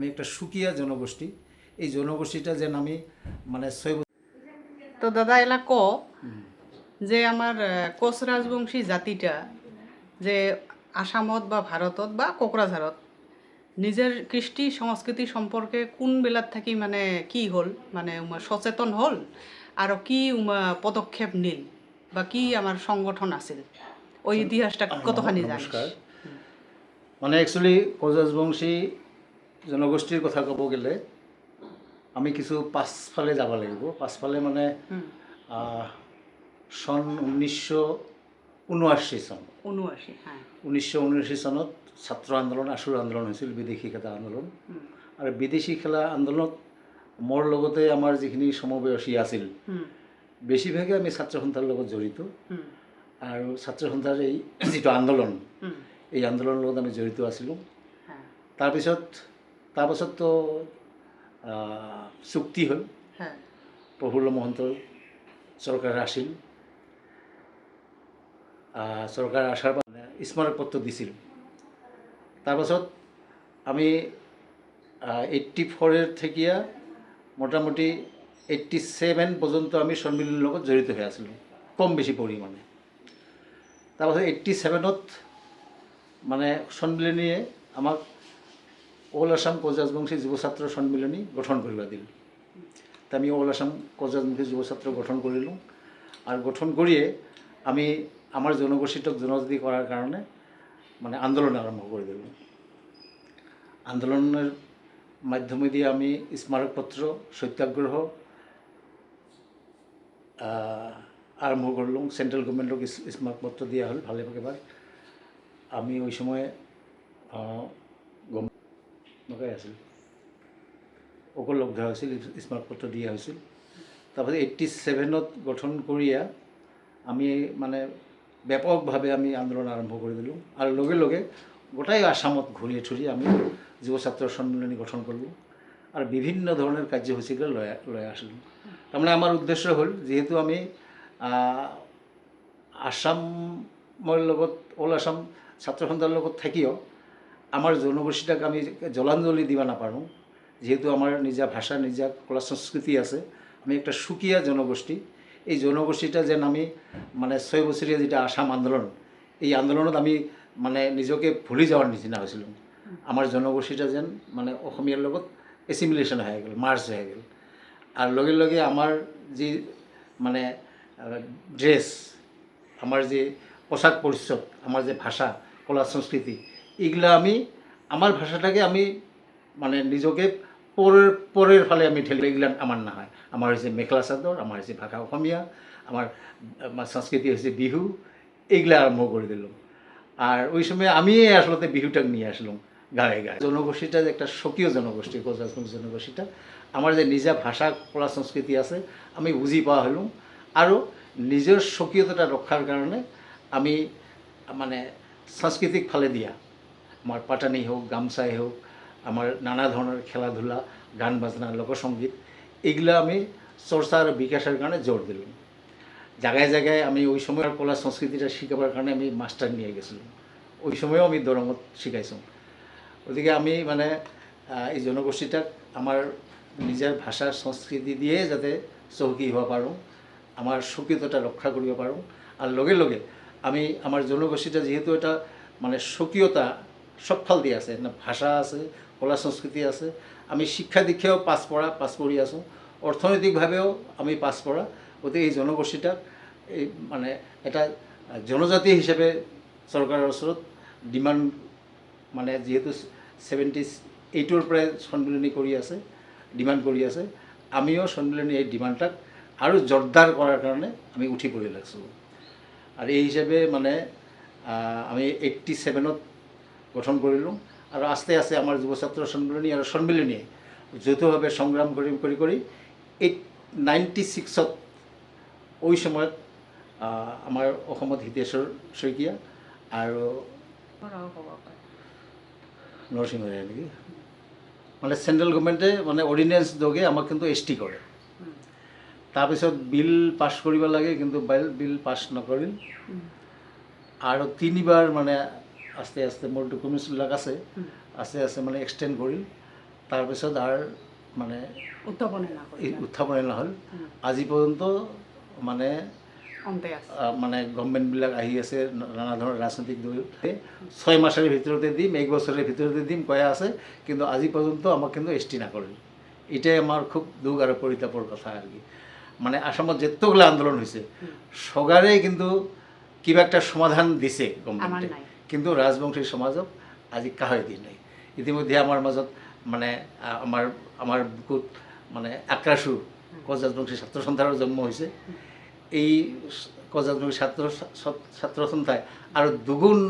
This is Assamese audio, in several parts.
আমি একটা সুকিয়া জনগোষ্ঠী এই জনগোষ্ঠীটা যেন আমি মানে তো দাদা এলা যে আমার কোচ রাজবংশী জাতিটা যে আসামত বা ভারতত বা কোকরাঝারত নিজের কৃষ্টি সংস্কৃতি সম্পর্কে কোন বেলাত থাকি মানে কি হল মানে সচেতন হল আর কি পদক্ষেপ নিল বা কি আমার সংগঠন আছিল ওই ইতিহাসটা কতখানি জানিস? নমস্কাৰ মানে একচুৱেলি কোচ ৰাজবংশী জনগোষ্ঠীৰ কথা ক'ব গ'লে আমি কিছু পাছফালে যাব লাগিব। পাছফালে মানে চন 1979 চন 1979 চনত ছাত্ৰ আন্দোলন আছুৰ আন্দোলন হৈছিল, বিদেশী খেলা আন্দোলন। আৰু বিদেশী খেলা আন্দোলনত মোৰ লগতে আমাৰ যিখিনি সমবয়সী আছিল বেছিভাগে আমি ছাত্ৰ সন্থাৰ লগত জড়িত। আৰু ছাত্ৰ সন্থাৰ এই যিটো আন্দোলন এই আন্দোলনৰ লগত আমি জড়িত আছিলোঁ। তাৰপাছততো চুক্তি হ'ল, প্ৰফুল্ল মহন্তৰ চৰকাৰ আছিল। চৰকাৰ আসাৰ মানে স্মাৰকপত্ৰ দিছিল। তাৰপাছত আমি 84 থেকিয়া মোটামুটি 87 পৰ্যন্ত আমি সন্মিলনীৰ লগত জড়িত হৈ আছিলোঁ কম বেছি পৰিমাণে। তাৰপাছত 87ত মানে সন্মিলনীয়ে আমাক অল আসাম কোচ ৰাজবংশী যুৱ ছাত্ৰ সন্মিলনী গঠন কৰিব দিল। তো আমি অল আসাম কোচ ৰাজবংশী যুৱ ছাত্ৰ গঠন কৰিলোঁ। আৰু গঠন কৰিয়ে আমি আমাৰ জনগোষ্ঠীটোক জনজাতি কৰাৰ কাৰণে মানে আন্দোলন আৰম্ভ কৰি দিলোঁ। আন্দোলনের মাধ্যমেদি আমি স্মারকপত্র সত্যাগ্রহ আরম্ভ করলাম। সেন্ট্রাল গভর্নমেন্টক স্মারকপত্র দিয়া হল ভালেবার। আমি ওই সময় নকাই আছিল উপলব্ধ হয়েছিল, স্মারকপত্র দিয়া হয়েছিল। তারপরে 87ত গঠন করিয়া আমি মানে ব্যাপকভাবে আমি আন্দোলন আরম্ভ করে দিলাম। আর লগে লগে গোটাই আসামত ঘুরিয়ে ছড়িয়ে আমি যুৱ ছাত্ৰ সন্মিলনী গঠন কৰিলোঁ আৰু বিভিন্ন ধৰণৰ কাৰ্যসূচীকে লৈ আসলোঁ। তাৰমানে আমাৰ উদ্দেশ্য হ'ল যিহেতু আমি আসামৰ লগত অল আসাম ছাত্ৰ সন্থাৰ লগত থাকিও আমাৰ জনগোষ্ঠীটাক আমি জলাঞ্জলি দিব নাপাৰোঁ। যেহেতু আমাৰ নিজা ভাষা নিজা কলা সংস্কৃতি আছে, আমি একটা সুকীয়া জনগোষ্ঠী। এই জনগোষ্ঠীটা যেন আমি মানে 6 বছৰীয়া যেটা আসাম আন্দোলন এই আন্দোলনত আমি মানে নিজকে ভুলি যাওয়ার নিচিনা হয়েছিল। আমার জনগোষ্ঠীটা যেন মানে অসমীয়ার লগত এসিমিলেশন হয়ে গেল, মার্জ হয়ে গেল। আর লগে লগে আমার যে মানে ড্রেস, আমার যে পোশাক পরিচ্ছদ, আমার যে ভাষা কলা সংস্কৃতি এগুলা আমি আমার ভাষাটাকে আমি মানে নিজকে পরের ফালে আমি ঠেলে এগুলা আমার না হয়। আমার হয়েছে মেখেলা চাদর, আমার হয়েছে ভাষা অসমীয়া, আমার সংস্কৃতি হয়েছে বিহু, এইগুলা আরম্ভ করে দিলাম। আর ওই সময় আমি আসলে বিহুটাক নিয়ে আসলাম গায়ে গায়ে। জনগোষ্ঠীটা যে একটা স্বকীয় জনগোষ্ঠী, কোচ রাজবংশী জনগোষ্ঠীটা আমার যে নিজা ভাষা কলা সংস্কৃতি আছে আমি বুঝি পাওয়া হলাম। আৰু নিজৰ স্বকীয়তা ৰক্ষাৰ কাৰণে আমি মানে সাংস্কৃতিক ফালে দিয়া আমাৰ পাটানি হোক, গামচাই হোক, আমাৰ নানা ধৰণৰ খেলা ধূলা, গান বাজনা, লোকসংগীত এইগুলা আমি চৰ্চা আৰু বিকাশেৰ কাৰণে জোর দিলাম। জায়গায় জায়গায় আমি ওই সময়ের কলা সংস্কৃতিটা শিখাবার কারণে আমি মাস্টার নিয়ে গেছিলাম। ওই সময়ও আমি দরঙত শিখাইছোঁ। গতিকে আমি মানে এই জনগোষ্ঠীটাক আমার নিজের ভাষা সংস্কৃতি দিয়ে যাতে চহকী হব পাৰোঁ, আমাৰ স্বকীয়তা ৰক্ষা কৰিব পাৰোঁ। আর লগে লগে আমি আমার জনগোষ্ঠীটা যেহেতু এটা মানে স্বকীয়তা সব ফাল দিয়ে আছে, ভাষা আছে, কলা সংস্কৃতি আছে, আমি শিক্ষা দীক্ষাও পাছ পড়ি আছোঁ, অৰ্থনৈতিকভাৱেও আমি পাছ পড়া। গতিকে এই জনগোষ্ঠীটাক এই মানে এটা জনজাতি হিসাবে চৰকাৰৰ ওচৰত ডিমাণ্ড মানে যেহেতু 78ৰ পৰাই সন্মিলনী কৰি আছে, ডিমাণ্ড কৰি আছে, আমিও সন্মিলনী এই ডিমাণ্ডটাক আৰু জোৰদাৰ কৰাৰ কাৰণে আমি উঠি পৰি লাগছোঁ। আৰু এই হিসাবে মানে আমি 87ত গঠন কৰিলোঁ। আৰু আস্তে আস্তে আমাৰ যুৱ ছাত্ৰ সন্মিলনী আৰু সন্মিলনীয়ে যৌথভাৱে সংগ্ৰাম কৰি 96ত ওই সময়ত আমাৰ অসমত হিতেশ্বৰ শইকীয়া আৰু নৰসিংহ ৰায় নেকি মানে চেন্ট্ৰেল গভৰ্ণমেণ্টে মানে অৰ্ডিনেন্স দগে আমাক কিন্তু এছটি কৰে। তাৰপিছত বিল পাছ কৰিব লাগে, কিন্তু বিল পাছ নকৰিল। আৰু 3বাৰ মানে আস্তে আস্তে মোৰ ডকুমেণ্টছবিলাক আছে, আস্তে আস্তে মানে এক্সটেণ্ড কৰিল। তাৰপিছত আৰু মানে উত্থাপনে না কৰি উত্থাপনে নহ'ল আজি পৰ্যন্ত মানে অন্তে আছে মানে গভৰ্ণমেণ্টবিলাক আহি আছে নানা ধৰণৰ ৰাজনৈতিক দল 6 মাসের ভিতরতে দিম 1 বছরের ভিতরতে দিম কয়া আছে কিন্তু আজি পর্যন্ত আমাক কিন্তু এসটি না করেন এটাই আমার খুব দুঃখ আর পরিতাপর কথা আর কি মানে আসামত যেতগুলো আন্দোলন হয়েছে সগারে কিন্তু কিবা একটা সমাধান দিছে গভর্নমেন্টে নাই। কিন্তু রাজবংশী সমাজক আজি কাহাই দিয়ে নাই ইতিমধ্যে আমার মাজত মানে আমার আমার বুকুত মানে আক্ৰাসু কোচ ৰাজবংশী ছাত্ৰ সন্থাৰ জন্ম হৈছে এই কোচ ৰাজবংশী ছাত্ৰ সন্থাই আৰু দুগুণ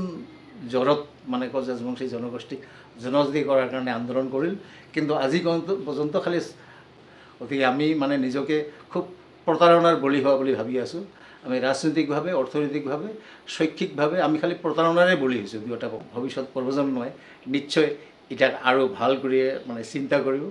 জ্বৰত মানে কোচ ৰাজবংশী জনগোষ্ঠীক জনজাতি কৰাৰ কাৰণে আন্দোলন কৰিল কিন্তু আজি পৰ্যন্ত খালি গতিকে আমি মানে নিজকে খুব প্ৰতাৰণাৰ বলি হোৱা বুলি ভাবি আছোঁ আমি ৰাজনৈতিকভাৱে অৰ্থনৈতিকভাৱে শৈক্ষিকভাৱে আমি খালি প্ৰতাৰণাৰে বলি হৈছোঁ দুয়োটা ভৱিষ্যত প্ৰজন্মই নিশ্চয় এটাক আৰু ভাল কৰি মানে চিন্তা কৰিব